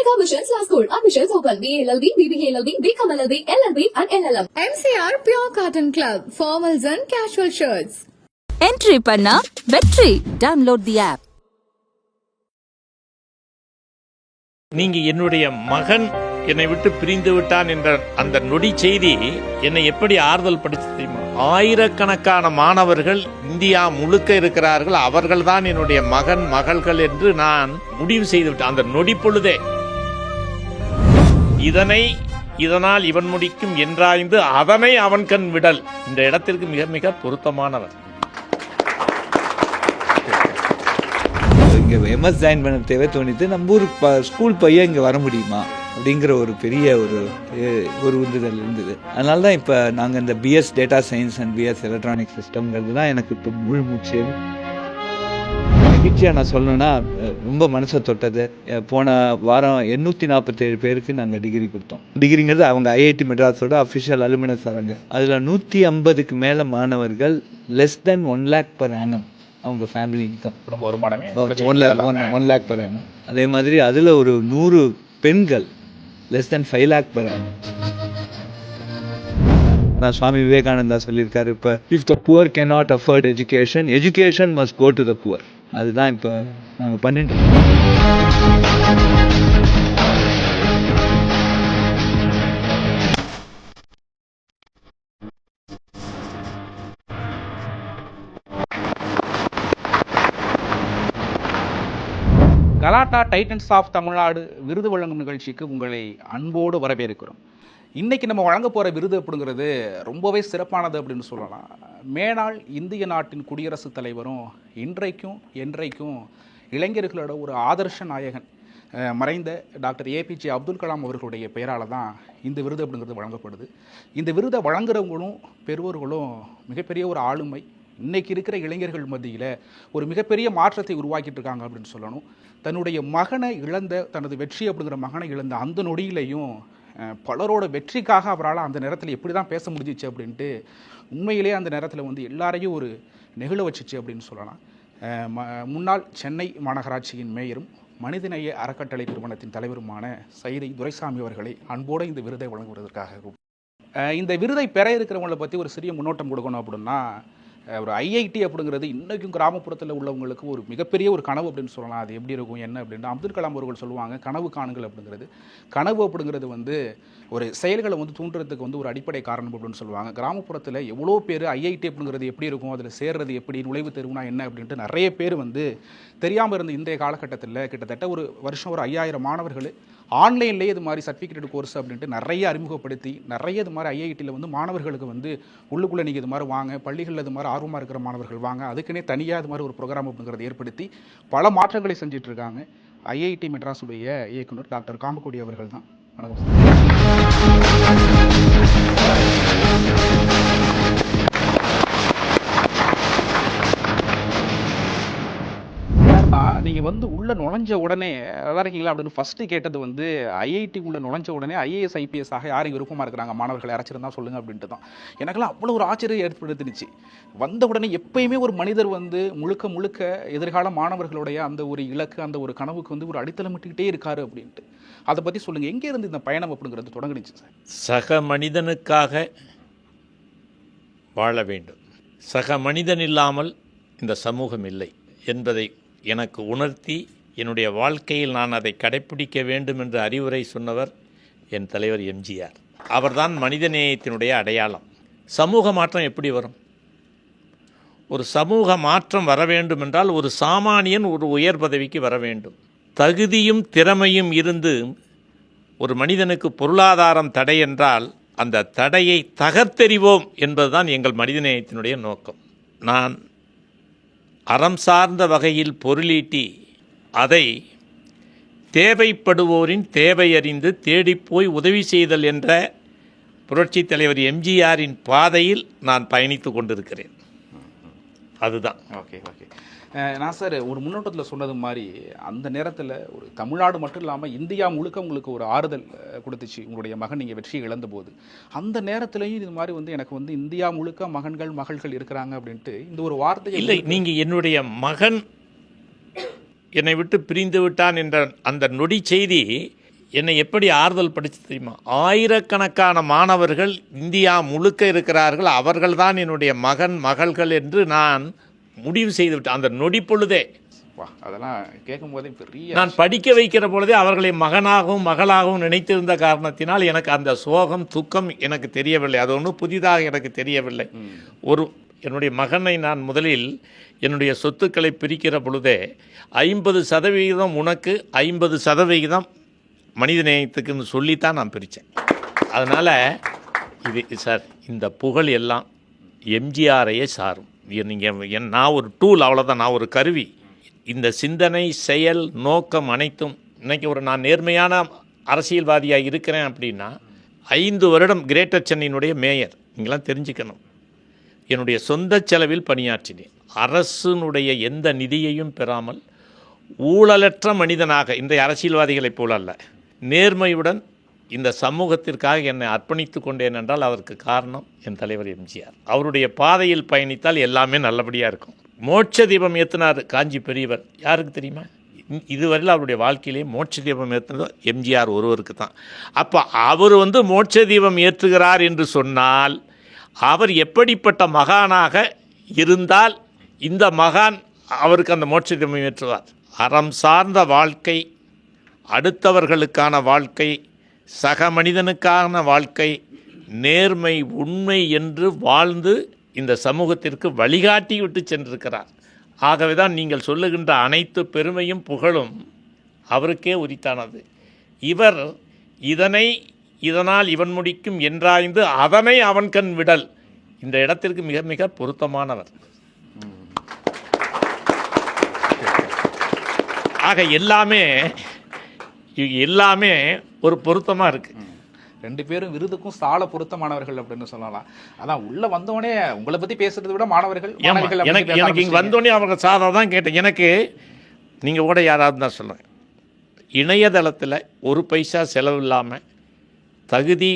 Mega Missions Law School. Admissions open. BA LLB, BBA LLB, BCom LLB, LLB and LLM. MCR Pure Cotton Club. Formals and casual shirts. Entry பண்ணா வெற்றி. Download the app. நீங்க என்னுடைய மகன் என்னை விட்டு பிரிந்து விட்டான் என்ற அந்த நொடி செய்தி என்னை எப்படி ஆறுதல் படுத்தி தெரியுமா? ஆயிரக்கணக்கான மாணவர்கள் இந்தியா முழுக்க இருக்கிறார்கள், அவர்கள்தான் என்னுடைய மகன் மகள்கள் என்று நான் முடிவு செய்து விட்டேன் அந்த நொடி பொழுதே. இதனால் இவன் முடிக்கும் என்றாய்ந்து அதனை அவன் கண் விடல் இந்த இடத்திற்கு மிக மிக பொருத்தமானவர். இங்கே எம்எஸ் ஜாயின் பண்ண தேவை தோணித்து நம்ம ஊர் ஸ்கூல் பையன் இங்கே வர முடியுமா அப்படிங்கிற ஒரு பெரிய ஒரு உந்துதல் இருந்தது. அதனால தான் இப்போ நாங்கள் இந்த BS data science and BS electronic சிஸ்டம்ங்கிறது தான் எனக்கு இப்போ முழு மூச்சு. மகிழ்ச்சியாக நான் சொல்லணுன்னா ரொம்ப மனசை தொட்டது. போன வாரம் 847 பேருக்கு நாங்கள் டிகிரி கொடுத்தோம். டிகிரிங்கிறது அவங்க ஐஐடி மெட்ராஸோட அஃபிஷியல் அலுமினஸ் ஆகிறாங்க. அதில் 150க்கு மேலே மாணவர்கள் less than 1 lakh per annum அவங்க ஃபேமிலி இன்கம் வருமானமே 1 lakh per annum. அதே மாதிரி அதில் ஒரு 100 பெண்கள் less than 5 lakh per annum. நான் சுவாமி விவேகானந்தா சொல்லியிருக்காரு, இப்போ if the poor cannot afford education, education must go to the poor. அதுதான் இப்போ நாங்கள் பண்ணிட்டு கலாட்டா டைட்டன்ஸ் ஆஃப் தமிழ்நாடு விருது வழங்கும் நிகழ்ச்சிக்கு உங்களை அன்போடு வரவேற்கிறோம். இன்றைக்கி நம்ம வழங்க போகிற விருது அப்படிங்கிறது ரொம்பவே சிறப்பானது அப்படின்னு சொல்லலாம். மேனாள் இந்திய நாட்டின் குடியரசுத் தலைவரும் இன்றைக்கும் என்றைக்கும் இளைஞர்களோட ஒரு ஆதர்ஷ நாயகன் மறைந்த டாக்டர் ஏபிஜே அப்துல் கலாம் அவர்களுடைய பெயரால் தான் இந்த விருது அப்படிங்கிறது வழங்கப்படுது. இந்த விருதை வழங்குறவங்களும் பெறுவர்களும் மிகப்பெரிய ஒரு ஆளுமை. இன்றைக்கி இருக்கிற இளைஞர்கள் மத்தியில் ஒரு மிகப்பெரிய மாற்றத்தை உருவாக்கிட்டு இருக்காங்க அப்படின்னு சொல்லணும். தன்னுடைய மகனை இழந்த, தனது வெற்றி அப்படிங்கிற மகனை இழந்த அந்த நொடியிலையும் பலரோட வெற்றிக்காக அவரால் அந்த நேரத்தில் எப்படி தான் பேச முடிஞ்சிச்சு அப்படின்ட்டு உண்மையிலே அந்த நேரத்தில் வந்து எல்லாரையும் ஒரு நெகிழ வச்சிச்சு அப்படின்னு சொல்லலாம். முன்னாள் சென்னை மாநகராட்சியின் மேயரும் மனிதநேய அறக்கட்டளை நிறுவனத்தின் தலைவருமான சைதை துரைசாமி அவர்களை அன்போடு இந்த விருதை வழங்குவதற்காக இந்த விருதை பெற இருக்கிறவங்களை பற்றி ஒரு சிறிய முன்னோட்டம் கொடுக்கணும் அப்படின்னா, ஒரு ஐஐடி அப்படிங்கிறது இன்றைக்கும் கிராமப்புறத்தில் உள்ளவங்களுக்கு ஒரு மிகப்பெரிய ஒரு கனவு அப்படின்னு சொல்லலாம். அது எப்படி இருக்கும் என்ன அப்படின்னா, அப்துல் கலாம் அவர்கள் சொல்லுவாங்க, கனவு காணுங்கள் அப்படிங்கிறது. கனவு அப்படிங்கிறது வந்து ஒரு செயல்களை வந்து தூண்டுறதுக்கு வந்து ஒரு அடிப்படை காரணம் அப்படின்னு சொல்லுவாங்க. கிராமப்புறத்தில் எவ்வளோ பேர் ஐஐடி அப்படிங்கிறது எப்படி இருக்கும், அதில் சேர்றது எப்படி, நுழைவுத் தேர்வுனா என்ன அப்படின்ட்டு நிறைய பேர் வந்து தெரியாமல் இருந்த இன்றைய காலகட்டத்தில் கிட்டத்தட்ட ஒரு வருஷம் ஒரு 5000 மாணவர்கள் ஆன்லைன்லேயே இது மாதிரி சர்டிஃபிகேட் கோர்ஸ் அப்படின்ட்டு நிறைய அறிமுகப்படுத்தி நிறைய இது மாதிரி ஐஐடியில் வந்து மாணவர்களுக்கு வந்து உள்ளுக்குள்ளே நீங்கள் இது மாதிரி வாங்க, பள்ளிகளில் இது மாதிரி ஆர்வமாக இருக்கிற மாணவர்கள் வாங்க, அதுக்குன்னே தனியாக இது மாதிரி ஒரு ப்ரோக்ராம் அப்படிங்கிறத ஏற்படுத்தி பல மாற்றங்களை செஞ்சிட்ருக்காங்க. ஐஐடி மெட்ராஸுடைய இயக்குனர் டாக்டர் காம்பக்குடி அவர்கள் தான். வணக்கம் சார். நீங்கள் வந்து உள்ளே நுழைஞ்ச உடனே நல்லா இருக்கீங்களா அப்படின்னு ஃபஸ்ட்டு கேட்டது வந்து ஐஐடி உள்ளே நுழைஞ்ச உடனே ஐஏஎஸ் ஐபிஎஸ் ஆக யாரும் விருப்பமாக இருக்கிறாங்க, மாணவர்கள் யாராச்சிருந்தா சொல்லுங்கள் அப்படின்ட்டு தான். எனக்கெல்லாம் அவ்வளோ ஒரு ஆச்சரியம் ஏற்படுத்தினுச்சு. வந்த உடனே எப்பயுமே ஒரு மனிதர் வந்து முழுக்க முழுக்க எதிர்கால மாணவர்களுடைய அந்த ஒரு இலக்கு, அந்த ஒரு கனவுக்கு வந்து ஒரு அடித்தளமிட்டுக்கிட்டே இருக்காரு அப்படின்ட்டு. அதை பற்றி சொல்லுங்கள், எங்கே இருந்து இந்த பயணம் அப்படிங்கிறது தொடங்குனுச்சு சார்? சக மனிதனுக்காக வாழ வேண்டும், சக மனிதன் இல்லாமல் இந்த சமூகம் இல்லை என்பதை எனக்கு உணர்த்தி என்னுடைய வாழ்க்கையில் நான் அதை கடைப்பிடிக்க வேண்டும் என்று அறிவுரை சொன்னவர் என் தலைவர் எம்ஜிஆர். அவர்தான் மனிதநேயத்தினுடைய அடையாளம். சமூக மாற்றம் எப்படி வரும்? ஒரு சமூக மாற்றம் வர வேண்டும் என்றால் ஒரு சாமானியன் ஒரு உயர் பதவிக்கு வர வேண்டும். தகுதியும் திறமையும் இருந்து ஒரு மனிதனுக்கு பொருளாதாரம் தடை என்றால் அந்த தடையை தகர்த்தெறிவோம் என்பதுதான் எங்கள் மனிதநேயத்தினுடைய நோக்கம். நான் அறம் சார்ந்த வகையில் பொருளீட்டி அதை தேவைப்படுவோரின் தேவையறிந்து தேடிப்போய் உதவி செய்தல் என்ற புரட்சித் தலைவர் எம்ஜிஆரின் பாதையில் நான் பயணித்து கொண்டிருக்கிறேன். அதுதான். ஓகே. நான் சார் ஒரு முன்னோட்டத்தில் சொன்னது மாதிரி அந்த நேரத்தில் ஒரு தமிழ்நாடு மட்டும் இல்லாமல் இந்தியா முழுக்க உங்களுக்கு ஒரு ஆறுதல் கொடுத்துச்சு உங்களுடைய மகன் நீங்கள் வெற்றியை இழந்த போது. அந்த நேரத்துலையும் இது மாதிரி வந்து எனக்கு வந்து இந்தியா முழுக்க மகன்கள் மகள்கள் இருக்கிறாங்க அப்படின்ட்டு இந்த ஒரு வார்த்தை இல்லை. நீங்கள் என்னுடைய மகன் என்னை விட்டு பிரிந்து விட்டான் என்ற அந்த நொடி செய்தி என்னை எப்படி ஆறுதல் படித்து தெரியுமா? ஆயிரக்கணக்கான மாணவர்கள் இந்தியா முழுக்க இருக்கிறார்கள், அவர்கள்தான் என்னுடைய மகன் மகள்கள் என்று நான் முடிவு செய்து விட்டேன். அந்த நொடி பொழுதே அதெல்லாம் கேட்கும் போதே பெரிய நான் படிக்க வைக்கிற பொழுதே அவர்களை மகனாகவும் மகளாகவும் நினைத்திருந்த காரணத்தினால் எனக்கு அந்த சோகம் துக்கம் எனக்கு தெரியவில்லை. அது ஒன்றும் புதிதாக எனக்கு தெரியவில்லை. என்னுடைய மகனை நான் முதலில் என்னுடைய சொத்துக்களை பிரிக்கிற பொழுதே 50% உனக்கு 50% மனித நேயத்துக்குன்னு சொல்லித்தான் நான் பிரித்தேன். அதனால் இது சார், இந்த புகழ் எல்லாம் எம்ஜிஆரையே சாரும். நீங்கள் நான் ஒரு டூல், அவ்வளோதான், நான் ஒரு கருவி. இந்த சிந்தனை, செயல், நோக்கம் அனைத்தும் இன்றைக்கி நான் நேர்மையான அரசியல்வாதியாக இருக்கிறேன் அப்படின்னா 5 வருடம் கிரேட்டர் சென்னையினுடைய மேயர். நீங்களாம் தெரிஞ்சுக்கணும், என்னுடைய சொந்த செலவில் பணியாற்றினேன். அரசினுடைய எந்த நிதியையும் பெறாமல் ஊழலற்ற மனிதனாக, இன்றைய அரசியல்வாதிகளைப் போல அல்ல, நேர்மையுடன் இந்த சமூகத்திற்காக என்னை அர்ப்பணித்து கொண்டேன் என்றால் அதற்கு காரணம் என் தலைவர் எம்ஜிஆர். அவருடைய பாதையில் பயணித்தால் எல்லாமே நல்லபடியாக இருக்கும். மோட்ச தீபம் ஏற்றினார் காஞ்சி பெரியவர், யாருக்கு தெரியுமா? இதுவரையில் அவருடைய வாழ்க்கையிலே மோட்ச தீபம் ஏற்றினது எம்ஜிஆர் ஒருவருக்கு தான். அப்போ அவர் மோட்ச தீபம் ஏற்றுகிறார் என்று சொன்னால் அவர் எப்படிப்பட்ட மகானாக இருந்தால் இந்த மகான் அவருக்கு அந்த மோட்ச தீபம் ஏற்றுவார்? அறம் சார்ந்த வாழ்க்கை, அடுத்தவர்களுக்கான வாழ்க்கை, சக மனிதனுக்கான வாழ்க்கை, நேர்மை, உண்மை என்று வாழ்ந்து இந்த சமூகத்திற்கு வழிகாட்டி விட்டு சென்றிருக்கிறார். ஆகவே தான் நீங்கள் சொல்லுகின்ற அனைத்து பெருமையும் புகழும் அவருக்கே உரித்தானது. இவர் இதனால் இவன் முடிக்கும் என்றாய்ந்து அதனை அவன் கண் விடல், இந்த இடத்திற்கு மிக மிக பொருத்தமானவர். ஆக எல்லாமே ஒரு பொருத்தமாக இருக்குது. 2 பேரும் விருதுக்கும் சால பொருத்தமானவர்கள் அப்படின்னு சொல்லலாம். அதான் உள்ள வந்தோடனே உங்களை பற்றி பேசுறதை விட மாணவர்கள் எனக்கு இங்கே வந்தோடனே அவங்க சாதா தான் கேட்டேன். எனக்கு நீங்கள் கூட யாராவது தான் சொல்லுங்கள், இணையதளத்தில் 1 பைசா செலவு இல்லாமல் தகுதி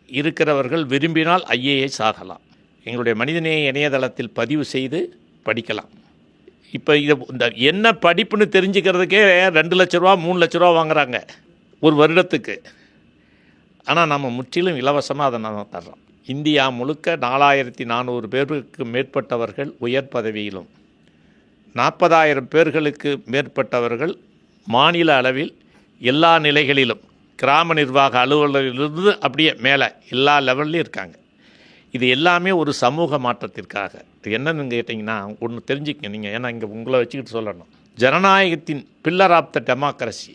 இருக்கிறவர்கள் விரும்பினால் IAS ஆகலாம். எங்களுடைய மனிதநேய இணையதளத்தில் பதிவு செய்து படிக்கலாம். இப்போ இந்த என்ன படிப்புன்னு தெரிஞ்சுக்கிறதுக்கே 2 லட்ச ரூபா 3 லட்ச ரூபா வாங்குகிறாங்க ஒரு வருடத்துக்கு. ஆனால் நம்ம முற்றிலும் இலவசமாக அதை நம்ம தர்றோம். இந்தியா முழுக்க 4400 பேருக்கு மேற்பட்டவர்கள் உயர் பதவியிலும் 40,000 பேர்களுக்கு மேற்பட்டவர்கள் மாநில அளவில் எல்லா நிலைகளிலும், கிராம நிர்வாக அலுவலரிலிருந்து அப்படியே மேலே எல்லா லெவல்லையும் இருக்காங்க. இது எல்லாமே ஒரு சமூக மாற்றத்திற்காக. இது என்னன்னு கேட்டிங்கன்னா ஒன்று தெரிஞ்சுக்கங்க நீங்கள், ஏன்னா இங்கே உங்களை வச்சுக்கிட்டு சொல்லணும். ஜனநாயகத்தின் பில்லர் ஆஃப் த டெமோக்ரஸி,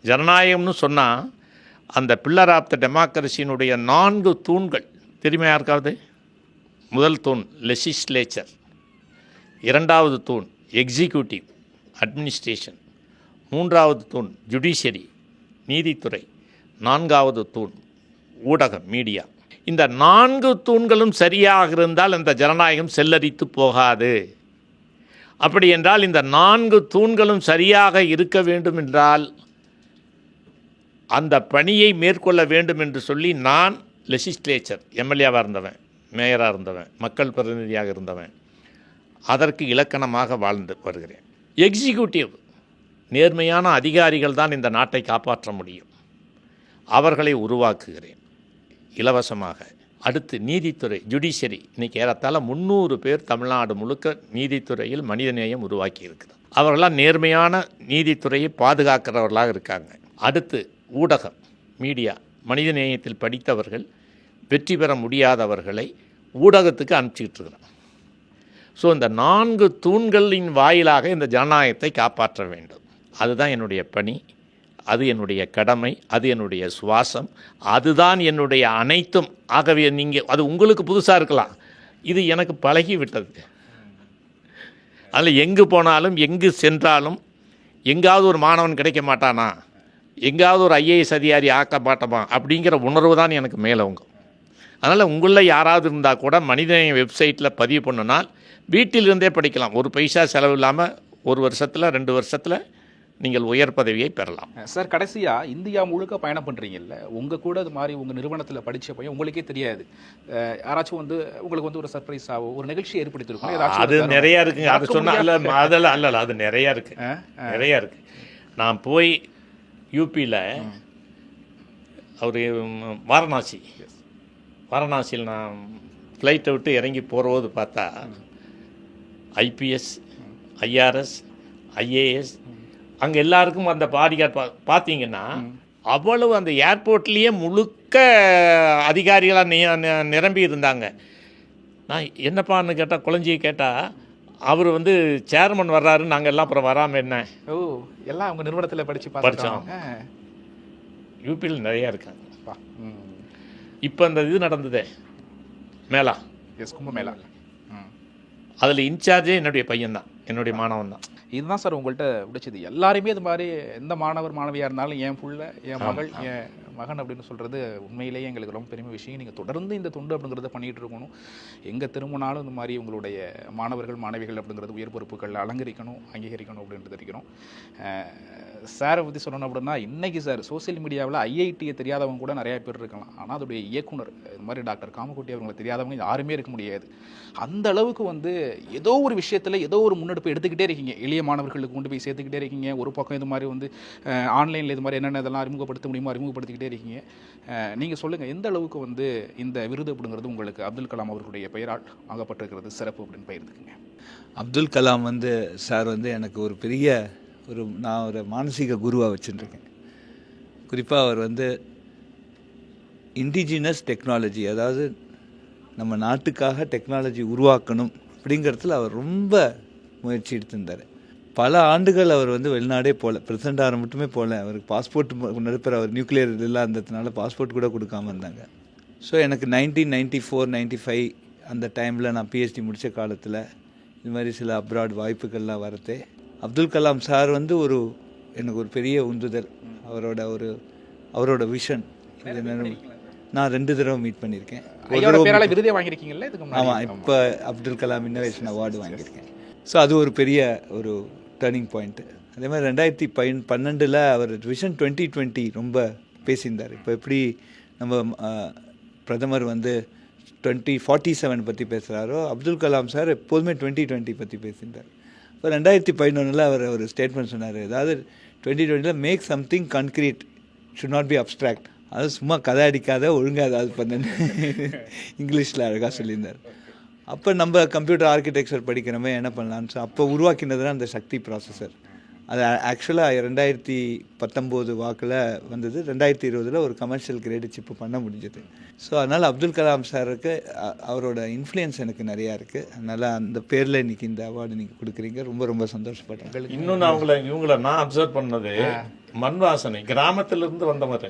ஜனநாயகம்னு சொன்னால் அந்த பில்லர் ஆஃப் த டெமோக்ரஸியினுடைய 4 தூண்கள் தெரியுமா யாருக்காவது? முதல் தூண் லெஜிஸ்லேச்சர், 2வது தூண் எக்ஸிக்யூட்டிவ் அட்மினிஸ்ட்ரேஷன், 3வது தூண் ஜுடிஷியரி நீதித்துறை, 4வது தூண் ஊடகம் மீடியா. இந்த 4 தூண்களும் சரியாக இருந்தால் அந்த ஜனநாயகம் செல்லரித்து போகாது. அப்படி என்றால் இந்த 4 தூண்களும் சரியாக இருக்க வேண்டும் என்றால் அந்த பணியை மேற்கொள்ள வேண்டும் என்று சொல்லி நான் லெஜிஸ்லேச்சர் எம்எல்ஏவாக இருந்தவன், மேயராக இருந்தவன், மக்கள் பிரதிநிதியாக இருந்தவன், அதற்கு இலக்கணமாக வாழ்ந்து வருகிறேன். எக்ஸிக்யூட்டிவ், நேர்மையான அதிகாரிகள் தான் இந்த நாட்டை காப்பாற்ற முடியும், அவர்களை உருவாக்குகிறேன் இலவசமாக. அடுத்து நீதித்துறை ஜுடிஷியரி, இன்றைக்கி ஏறத்தாழ 300 பேர் தமிழ்நாடு முழுக்க நீதித்துறையில் மனிதநேயம் உருவாக்கி இருக்குது. அவர்களாம் நேர்மையான நீதித்துறையை பாதுகாக்கிறவர்களாக இருக்காங்க. அடுத்து ஊடகம் மீடியா, மனிதநேயத்தில் படித்தவர்கள் வெற்றி பெற முடியாதவர்களை ஊடகத்துக்கு அனுப்பிச்சிக்கிட்டு இருக்கிறோம். ஸோ இந்த 4 தூண்களின் வாயிலாக இந்த ஜனநாயகத்தை காப்பாற்ற வேண்டும். அதுதான் என்னுடைய பணி, அது என்னுடைய கடமை, அது என்னுடைய சுவாசம், அதுதான் என்னுடைய அனைத்தும். ஆகவே நீங்கள் அது உங்களுக்கு புதுசாக இருக்கலாம், இது எனக்கு பழகிவிட்டது. அதில் எங்கு போனாலும் எங்கு சென்றாலும் எங்காவது ஒரு மாணவன் கிடைக்க மாட்டானா, எங்காவது ஒரு IAS அதிகாரி ஆக்க மாட்டோமா அப்படிங்கிற உணர்வு தான் எனக்கு மேலோங்கும். அதனால் உங்களில் யாராவது இருந்தால் கூட மனிதநேய வெப்சைட்டில் பதிவு பண்ணுனால் வீட்டிலிருந்தே படிக்கலாம். 1 பைசா செலவு இல்லாமல் 1 வருஷத்தில் 2 வருஷத்தில் நீங்கள் உயர் பதவியை பெறலாம். சார், கடைசியாக இந்தியா முழுக்க பயணம் பண்ணுறீங்கல்ல, உங்கள் கூட இது மாதிரி உங்கள் நிறுவனத்தில் படித்த பையன் உங்களுக்கே தெரியாது, யாராச்சும் உங்களுக்கு ஒரு சர்ப்ரைஸாகவோ ஒரு நிகழ்ச்சி ஏற்படுத்தியிருக்கோம்? அது நிறையா இருக்குங்க. அது சொன்னால் அதெல்லாம் அல்ல, அது நிறையா இருக்குது. நான் போய் யூபியில் அவர் வாரணாசியில் நான் ஃப்ளைட்டை விட்டு இறங்கி போகிறபோது பார்த்தா ஐபிஎஸ், ஐஆர்எஸ், ஐஏஎஸ் அங்கே எல்லாருக்கும் அந்த பாடிகார்டு பார்த்தீங்கன்னா அவ்வளவு அந்த ஏர்போர்ட்லேயே முழுக்க அதிகாரிகளாக நிரம்பி இருந்தாங்க. நான் என்னப்பான்னு கேட்டால், குழந்தையை கேட்டால் அவர் வந்து சேர்மன் வர்றாரு, நாங்கள் எல்லாம் அப்புறம் வராமல் என்ன. ஓ, எல்லாம் அவங்க நிறுவனத்தில் படித்தோம். யூபியில் நிறையா இருக்காங்க. இப்போ அந்த இது நடந்ததே மேலா, கும்பமேளா, அதில் இன்சார்ஜே என்னுடைய பையன்தான், என்னுடைய மாணவன் தான். இதுதான் சார் உங்கள்கிட்ட பிடிச்சது. எல்லாருமே இது மாதிரி எந்த மாணவர் மாணவியாக இருந்தாலும் என் புள்ள, என் மகள், என் மகன் அப்படின்னு சொல்கிறது உண்மையிலேயே எங்களுக்கு ரொம்ப பெருமை விஷயம். நீங்கள் தொடர்ந்து இந்த தொண்டு அப்படிங்கிறத பண்ணிகிட்டு இருக்கணும். எங்கே திரும்பினாலும் இந்த மாதிரி உங்களுடைய மாணவர்கள் மாணவிகள் அப்படிங்கிறது உயர் பொறுப்புகள் அலங்கரிக்கணும், அங்கீகரிக்கணும் அப்படின்றது தெரிவிக்கணும். சாரை பற்றி சொல்லணும் அப்படின்னா, இன்றைக்கி சார் சோசியல் மீடியாவில் ஐஐடியை தெரியாதவங்க கூட நிறையா பேர் இருக்கலாம். ஆனால் அதோடைய இயக்குனர் இது மாதிரி டாக்டர் காமக்குட்டி அவங்களை தெரியாதவங்க யாருமே இருக்க முடியாது. அந்த அளவுக்கு வந்து ஏதோ ஒரு விஷயத்தில் ஏதோ ஒரு முன்னெடுப்பு எடுத்துக்கிட்டே இருக்கீங்க. எளிய மாணவர்களுக்கு கொண்டு போய் சேர்த்துக்கிட்டே இருக்கீங்க. ஒரு பக்கம் இது மாதிரி வந்து ஆன்லைனில் இது மாதிரி என்னென்ன இதெல்லாம் அறிமுகப்படுத்த முடியுமோ அறிமுகப்படுத்திக்கிட்டே இருக்கீங்க. நீங்கள் சொல்லுங்கள், எந்த அளவுக்கு வந்து இந்த விருது அப்படிங்கிறது உங்களுக்கு அப்துல் கலாம் அவர்களுடைய பெயரால் வாங்கப்பட்டிருக்கிறது சிறப்பு அப்படின்னு பகிர்ந்துக்குங்க. அப்துல் கலாம் வந்து சார் வந்து எனக்கு ஒரு பெரிய நான் ஒரு மானசீக குருவாக வச்சுருக்கேன். குறிப்பாக அவர் வந்து இண்டிஜினஸ் டெக்னாலஜி, அதாவது நம்ம நாட்டுக்காக டெக்னாலஜி உருவாக்கணும் அப்படிங்கிறதுல அவர் ரொம்ப முயற்சி எடுத்திருந்தார். பல ஆண்டுகள் அவர் வந்து வெளிநாடே போகல, பிரசிடெண்ட் ஆகிற மட்டுமே போகல. அவருக்கு பாஸ்போர்ட் நடுப்புற அவர் நியூக்ளியர் இதெல்லாம் இருந்ததுனால பாஸ்போர்ட் கூட கொடுக்காம இருந்தாங்க. ஸோ எனக்கு 1994-95 அந்த டைமில் நான் பிஹெச்டி முடித்த காலத்தில் இது மாதிரி சில அப்ராட் வாய்ப்புகள்லாம் வரதே அப்துல் கலாம் சார் வந்து எனக்கு ஒரு பெரிய உந்துதல். அவரோட விஷன். நான் 2 தடவை மீட் பண்ணியிருக்கேன். விருதே வாங்கியிருக்கீங்கல்ல இதுக்கு முன்னாடி? ஆமாம், இப்போ அப்துல் கலாம் இன்னோவேஷன் அவார்டு வாங்கியிருக்கேன். ஸோ அது ஒரு பெரிய ஒரு டர்னிங் பாயிண்ட்டு. அதே மாதிரி 2012 அவர் விஷன் 2020 ரொம்ப பேசியிருந்தார். இப்போ எப்படி நம்ம பிரதமர் வந்து 2047 பற்றி பேசுகிறாரோ, அப்துல் கலாம் சார் எப்போதுமே 2020 பற்றி பேசியிருந்தார். இப்போ 2011 அவர் ஒரு ஸ்டேட்மெண்ட் சொன்னார், அதாவது 2020 make something concrete, should not be abstract. அது சும்மா கதை அடிக்காத, ஒழுங்காக ஏதாவது பண்ணுன்னு இங்கிலீஷில் அழகாக சொல்லியிருந்தார். அப்போ நம்ம கம்ப்யூட்டர் ஆர்கிடெக்சர் படிக்கிறோமே என்ன பண்ணலான்னு அப்போ உருவாக்கினது தான் அந்த சக்தி ப்ராசஸர். அது ஆக்சுவலாக 2019 வாக்கில் வந்தது. 2020 ஒரு கமர்ஷியல் கிரேடு சிப்பு பண்ண முடிஞ்சது. ஸோ அதனால் அப்துல் கலாம் சாருக்கு அவரோட இன்ஃப்ளூயன்ஸ் எனக்கு நிறையா இருக்குது. அதனால் அந்த பேரில் இன்றைக்கி இந்த அவார்டு நீங்கள் கொடுக்குறீங்க, ரொம்ப ரொம்ப சந்தோஷப்படுறேன். இன்னொன்று இவங்களை நான் அப்சர்வ் பண்ணது, மண் வாசனை கிராமத்திலிருந்து வந்தவர்.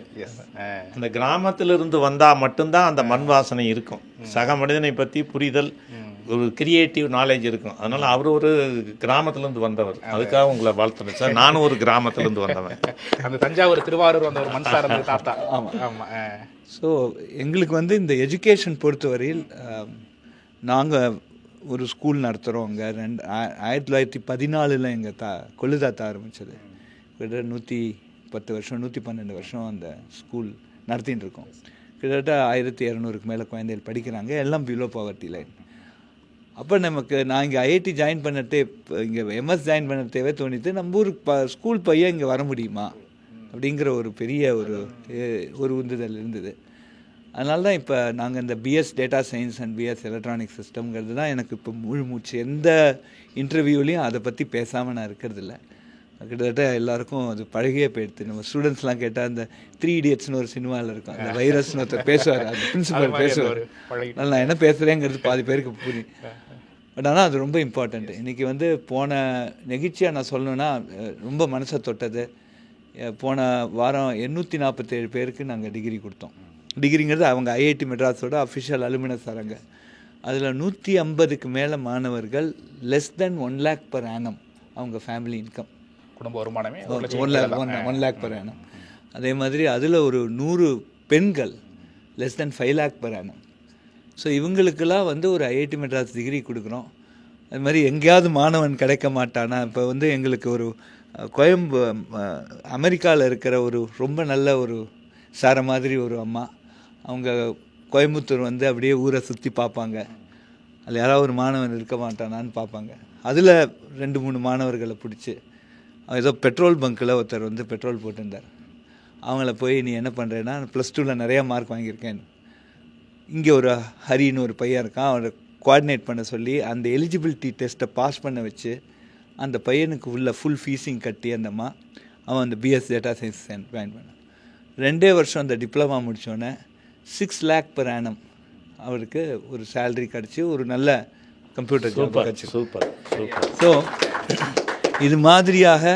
அந்த கிராமத்திலிருந்து வந்தால் மட்டும்தான் அந்த மண் வாசனை இருக்கும். சக மனிதனை பற்றி புரிதல், ஒரு கிரியேட்டிவ் நாலேஜ் இருக்கும். அதனால் அவர் ஒரு கிராமத்திலேருந்து வந்தவர். அதுக்காக உங்களை வாழ்த்துறேன் சார். நானும் ஒரு கிராமத்திலேருந்து வந்தவன். அந்த தஞ்சாவூர், திருவாரூர் வந்த ஒரு மண் சார்ந்த தாத்தா. ஆமாம் ஆமாம். ஸோ எங்களுக்கு வந்து இந்த எஜுகேஷன் பொறுத்தவரையில் நாங்கள் ஒரு ஸ்கூல் நடத்துகிறோம். அங்கே 1914 எங்கள் கொள்ளு தாத்தா ஆரம்பித்தது. கிட்டத்தட்ட 110 வருஷம் 112 வருஷம் அந்த ஸ்கூல் நடத்தின்னு இருக்கோம். கிட்டத்தட்ட 1200க்கு மேலே குழந்தைகள் படிக்கிறாங்க, எல்லாம் பிலோ பாவர்ட்டி லைன். அப்போ நான் இங்கே ஐஐடி ஜாயின் பண்ணட்டே, இங்கே எம்எஸ் ஜாயின் பண்ணட்டேவே தோணித்து, நம்ம ஊர் ஸ்கூல் பையன் இங்கே வர முடியுமா அப்படிங்கிற ஒரு பெரிய ஒரு உந்துதல் இருந்தது. அதனால தான் இப்போ நாங்கள் இந்த BS data science and BS electronic சிஸ்டம்ங்கிறது தான் எனக்கு இப்போ முழு மூச்சு. எந்த இன்டர்வியூலையும் அதை பற்றி பேசாமல் நான் இருக்கிறதில்ல. கிட்டத்தட்ட எல்லாருக்கும் அது பழகியே போயிடுது. நம்ம ஸ்டூடெண்ட்ஸ்லாம் கேட்டால் அந்த 3 Idiotsனு ஒரு சினிமாவில் இருக்கும், அந்த வைரஸ்னு ஒருத்தர் பேசுவார், அது பிரின்சிபல் பேசுவார். நான் என்ன பேசுகிறேங்கிறது பாதி பேருக்கு புரியும். பட் ஆனால் அது ரொம்ப இம்பார்ட்டண்ட்டு. இன்றைக்கி வந்து போன நெகிழ்ச்சியாக நான் சொல்லணுன்னா, ரொம்ப மனசை தொட்டது, போன வாரம் 847 பேருக்கு நாங்கள் டிகிரி கொடுத்தோம். டிகிரிங்கிறது அவங்க ஐஐடி மெட்ராஸோட அஃபிஷியல் அலுமினஸ் தராங்க. அதில் 150க்கு மேலே மாணவர்கள் less than 1 lakh per annum அவங்க ஃபேமிலி இன்கம், குடும்ப வருமானமே 1 lakh per annum. அதே மாதிரி அதில் ஒரு 100 பெண்கள் less than 5 lakh per annum. So இவங்களுக்கெல்லாம் வந்து ஒரு ஐஐடி மெட்ராஸ் டிகிரி கொடுக்குறோம். அது மாதிரி எங்கேயாவது மாணவன் கிடைக்க மாட்டானா? இப்போ வந்து எங்களுக்கு ஒரு அமெரிக்காவில் இருக்கிற ஒரு ரொம்ப நல்ல ஒரு சார மாதிரி ஒரு அம்மா, அவங்க கோயம்புத்தூர் வந்து அப்படியே ஊரை சுற்றி பார்ப்பாங்க, அதில் யாராவது ஒரு மாணவன் இருக்க மாட்டானான்னு பார்ப்பாங்க. அதில் 2-3 மாணவர்களை பிடிச்சி, ஏதோ பெட்ரோல் பங்க்கில் ஒருத்தர் வந்து பெட்ரோல் போட்டிருந்தார். அவங்கள போய் நீ என்ன பண்ணுறேன்னா +2ல் நிறையா மார்க் வாங்கியிருக்கேன், இங்கே ஒரு ஹரின்னு ஒரு பையன் இருக்கான், அவனை கோஆர்டினேட் பண்ண சொல்லி அந்த எலிஜிபிலிட்டி டெஸ்ட்டை பாஸ் பண்ண வச்சு அந்த பையனுக்கு உள்ள ஃபுல் ஃபீஸிங் கட்டி அந்தம்மா அவன் அந்த பிஎஸ் டேட்டா சயின்ஸ் ஜாயின் பண்ணான். 2 வருஷம் அந்த டிப்ளமா முடித்தோடனே 6 lakh per annum அவருக்கு ஒரு சேலரி கிடச்சி ஒரு நல்ல கம்ப்யூட்டர் ஜாப் கிடச்சி. Super super. ஸோ இது மாதிரியாக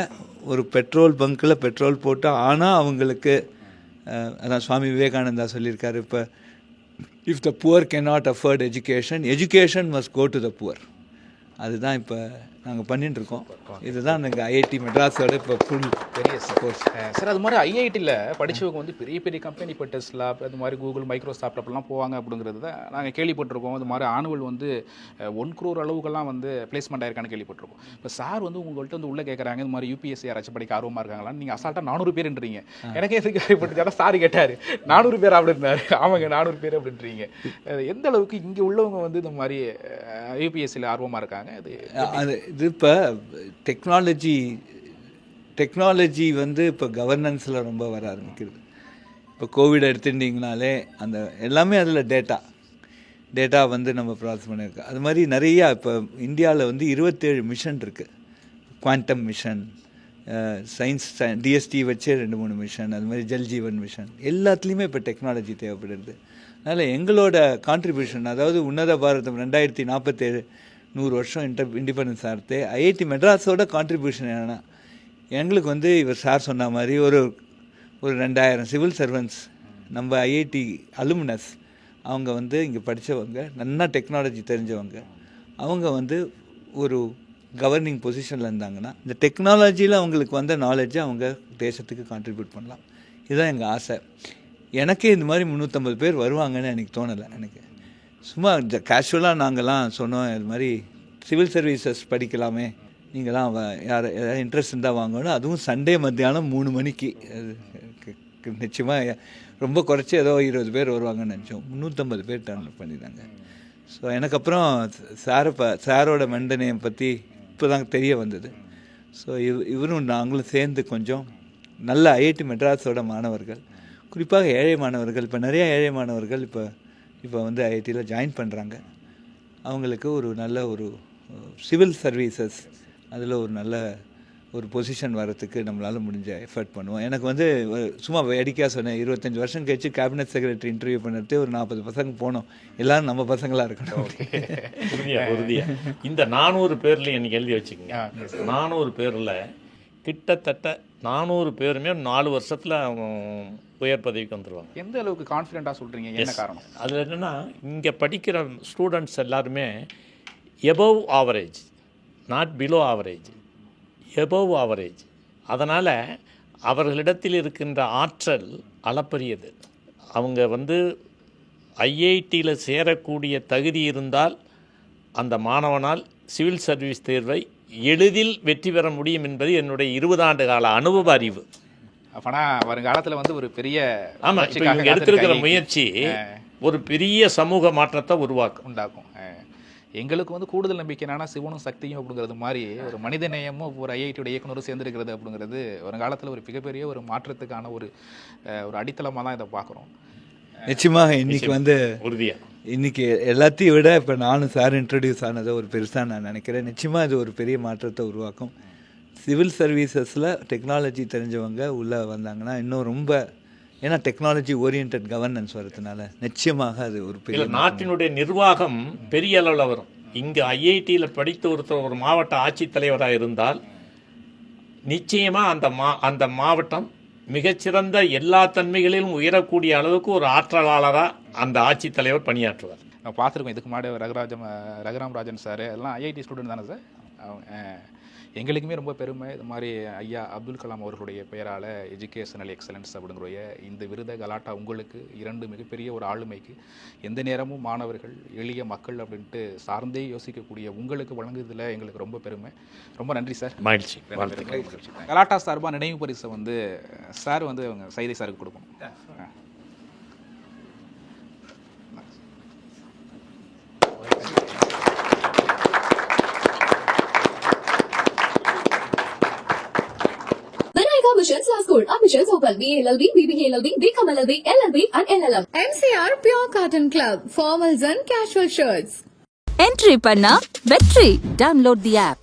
ஒரு பெட்ரோல் பங்க்கில் பெட்ரோல் போட்டு ஆனால் அவங்களுக்கு அதான் சுவாமி விவேகானந்தா சொல்லியிருக்காரு, இப்போ if the poor cannot afford education must go to the poor. அதுதான் இப்போ நாங்கள் பண்ணிட்டு இருக்கோம். இதுதான் நாங்கள் ஐஐடி மெட்ராஸோட இப்போ ஃபுல் பெரிய சப்போஸ் சார். அது மாதிரி ஐஐடியில் படித்தவங்க வந்து பெரிய பெரிய கம்பெனி இப்போ டெஸ்லா அது மாதிரி கூகுள் மைக்ரோசாஃப்ட் அப்படிலாம் போவாங்க அப்படிங்கிறது தான் நாங்கள் கேள்விப்பட்டிருக்கோம். அது மாதிரி ஆனுவல் வந்து 1 crore அளவுக்கெல்லாம் வந்து பிளேஸ்மெண்ட் ஆயிருக்கான்னு கேள்விப்பட்டிருக்கோம். இப்போ சார் வந்து உங்கள்கிட்ட வந்து உள்ளே கேட்குறாங்க, இது மாதிரி யூபிஎஸ்சி யாராச்சும் படிக்க ஆர்வமாக இருக்காங்களான்னு. நீங்கள் அசால்ட்டாக 400 பேருன்றீங்க. எனக்கே எதுக்கு கேள்விப்பட்டு சார் கேட்டார் 400 பேர் அப்படின்னாரு. ஆமாங்க 400 பேர் அப்படின்றீங்க. எந்த அளவுக்கு இங்கே உள்ளவங்க வந்து இந்த மாதிரி யூபிஎஸ்சியில் ஆர்வமாக இருக்காங்க? அது இது இப்போ டெக்னாலஜி வந்து இப்போ கவர்னன்ஸில் ரொம்ப வர ஆரம்பிக்கிறது. இப்போ கோவிட் எடுத்துட்டிங்கனாலே அந்த எல்லாமே அதில் டேட்டா வந்து நம்ம ப்ராசஸ் பண்ணியிருக்கோம். அது மாதிரி நிறையா இப்போ இந்தியாவில் வந்து 27 மிஷன் இருக்குது. குவாண்டம் மிஷன், சயின்ஸ் டிஎஸ்டி வச்சே 2-3 மிஷன், அது மாதிரி ஜல்ஜீவன் மிஷன், எல்லாத்துலேயுமே இப்போ டெக்னாலஜி தேவைப்படுது. அதனால் எங்களோட கான்ட்ரிபியூஷன், அதாவது உன்னத பாரதம் 2047 100 வருஷம் இண்டிபெண்டன்ஸ் ஆகிறது, ஐஐடி மெட்ராஸோட கான்ட்ரிபியூஷன் என்னென்னா, எங்களுக்கு வந்து இவர் சார் சொன்ன மாதிரி ஒரு 2000 சிவில் சர்வன்ட்ஸ் நம்ம ஐஐடி அலுமினஸ், அவங்க வந்து இங்கே படித்தவங்க, நல்லா டெக்னாலஜி தெரிஞ்சவங்க, அவங்க வந்து ஒரு கவர்னிங் பொசிஷனில் இருந்தாங்கன்னா இந்த டெக்னாலஜியில் அவங்களுக்கு வந்த நாலேஜை அவங்க தேசத்துக்கு கான்ட்ரிபியூட் பண்ணலாம். இதுதான் எங்கள் ஆசை. எனக்கே இந்த மாதிரி 350 பேர் வருவாங்கன்னு எனக்கு தோணலை. எனக்கு சும்மா கேஷுவலாக நாங்கள்லாம் சொன்னோம், இது மாதிரி சிவில் சர்வீசஸ் படிக்கலாமே, நீங்களாம் யார் ஏதாவது இன்ட்ரெஸ்ட் இருந்தால் வாங்கணும், அதுவும் சண்டே மத்தியானம் 3 மணிக்கு. நிச்சயமாக ரொம்ப குறைச்சி ஏதோ 20 பேர் வருவாங்கன்னு நினச்சோம். 350 பேர் டர்ன் பண்ணிட்டாங்க. ஸோ எனக்கு அப்புறம் சாரோட மண்டனையை பற்றி இப்போ தான் தெரிய வந்தது. ஸோ இவரும் நாங்களும் சேர்ந்து கொஞ்சம் நல்ல ஐஐடி மெட்ராஸோட மாணவர்கள், குறிப்பாக ஏழை மாணவர்கள், இப்போ நிறையா ஏழை மாணவர்கள் இப்போ வந்து ஐஐடியில் ஜாயின் பண்ணுறாங்க. அவங்களுக்கு ஒரு நல்ல ஒரு சிவில் சர்வீசஸ் அதில் ஒரு நல்ல ஒரு பொசிஷன் வரத்துக்கு நம்மளால் முடிஞ்ச எஃபர்ட் பண்ணுவோம். எனக்கு வந்து சும்மா வேடிக்கையாக சொன்னேன், 25 வருஷம் கழிச்சு கேபினட் செக்ரட்டரி இன்டர்வியூ பண்ணுறது ஒரு 40 பசங்க போனோம், எல்லோரும் நம்ம பசங்களாக இருக்கணும். உறுதியாக இந்த 400 பேரில் எனக்கு எழுதி வச்சுக்கோங்க. 400 பேரில் கிட்டத்தட்ட 400 பேருமே 4 வருஷத்தில் அவங்க உயர் பதவிக்கு வந்துடுவாங்க. எந்த அளவுக்கு கான்ஃபிடென்ட்டாக சொல்கிறீங்க? என்ன காரணம்? அதில் என்னென்னா, இங்கே படிக்கிற ஸ்டூடெண்ட்ஸ் எல்லாருமே above average, not below average, above average. அதனால் அவர்களிடத்தில் இருக்கின்ற ஆற்றல் அளப்பரியது. அவங்க வந்து ஐஐடியில் சேரக்கூடிய தகுதி இருந்தால் அந்த மாணவனால் சிவில் சர்வீஸ் தேர்வை எளிதில் வெற்றி பெற முடியும் என்பது என்னுடைய 20 ஆண்டு கால அனுபவ அறிவு. அப்போனா வருங்காலத்தில் வந்து ஒரு பெரிய ஆமாம், இப்போ இவங்க எடுத்திருக்கிற முயற்சி ஒரு பெரிய சமூக மாற்றத்தை உண்டாக்கும். எங்களுக்கு வந்து கூடுதல் நம்பிக்கை என்னன்னா, சிவனும் சக்தியும் அப்படிங்கிறது மாதிரி ஒரு மனித நேயமும் ஒரு ஐஐடியோட இயக்குனரும் சேர்ந்துருக்கிறது அப்படிங்கிறது வருங்காலத்தில் ஒரு மிகப்பெரிய ஒரு மாற்றத்துக்கான ஒரு அடித்தளமாக தான் இதை பார்க்குறோம். நிச்சயமாக இன்றைக்கி வந்து உறுதியாக இன்றைக்கி எல்லாத்தையும் விட இப்போ நானும் சார் இன்ட்ரடியூஸ் ஆனதை ஒரு பெருசாக நான் நினைக்கிறேன். நிச்சயமாக இது ஒரு பெரிய மாற்றத்தை உருவாக்கும். சிவில் சர்வீசஸில் டெக்னாலஜி தெரிஞ்சவங்க உள்ளே வந்தாங்கன்னா இன்னும் ரொம்ப, ஏன்னா டெக்னாலஜி ஓரியன்ட் கவர்னன்ஸ் வரதுனால நிச்சயமாக அது ஒரு பெரிய நாட்டினுடைய நிர்வாகம் பெரிய அளவில் வரும். இங்கே ஐஐடியில் படித்து ஒருத்தர் ஒரு மாவட்ட ஆட்சித்தலைவராக இருந்தால் நிச்சயமாக அந்த மாவட்டம் மிகச்சிறந்த எல்லா தன்மைகளிலும் உயரக்கூடிய அளவுக்கு ஒரு ஆற்றலாளராக அந்த ஆட்சித்தலைவர் பணியாற்றுவார். பார்த்துருக்கோம். இதுக்கு முன்னாடி ரகுராம் ராஜன் சார் எல்லாம் ஐஐடி ஸ்டூடெண்ட் தானே சார்? எங்களுக்குமே ரொம்ப பெருமை. இது மாதிரி ஐயா அப்துல் கலாம் அவர்களுடைய பெயரால் எஜுகேஷனல் எக்ஸலன்ஸ் அப்படிங்கிற இந்த விருதை கலாட்டா உங்களுக்கு 2 மிகப்பெரிய ஒரு ஆளுமைக்கு, எந்த நேரமும் மாணவர்கள் எளிய மக்கள் அப்படின்ட்டு சார்ந்தே யோசிக்கக்கூடிய உங்களுக்கு வழங்குறதுல எங்களுக்கு ரொம்ப பெருமை. ரொம்ப நன்றி சார். மகிழ்ச்சி. கலாட்டா சார்பாக நினைவு பரிசை வந்து சார் வந்து அவங்க சைதை சாருக்கு கொடுக்கணும். Missions Last School. Admissions open. BA LLB, BBA LLB, BCom LLB, LLB and LLM. MCR Pure Cotton Club, formals and casual shirts. Entry பண்ணா வெற்றி. Download the app.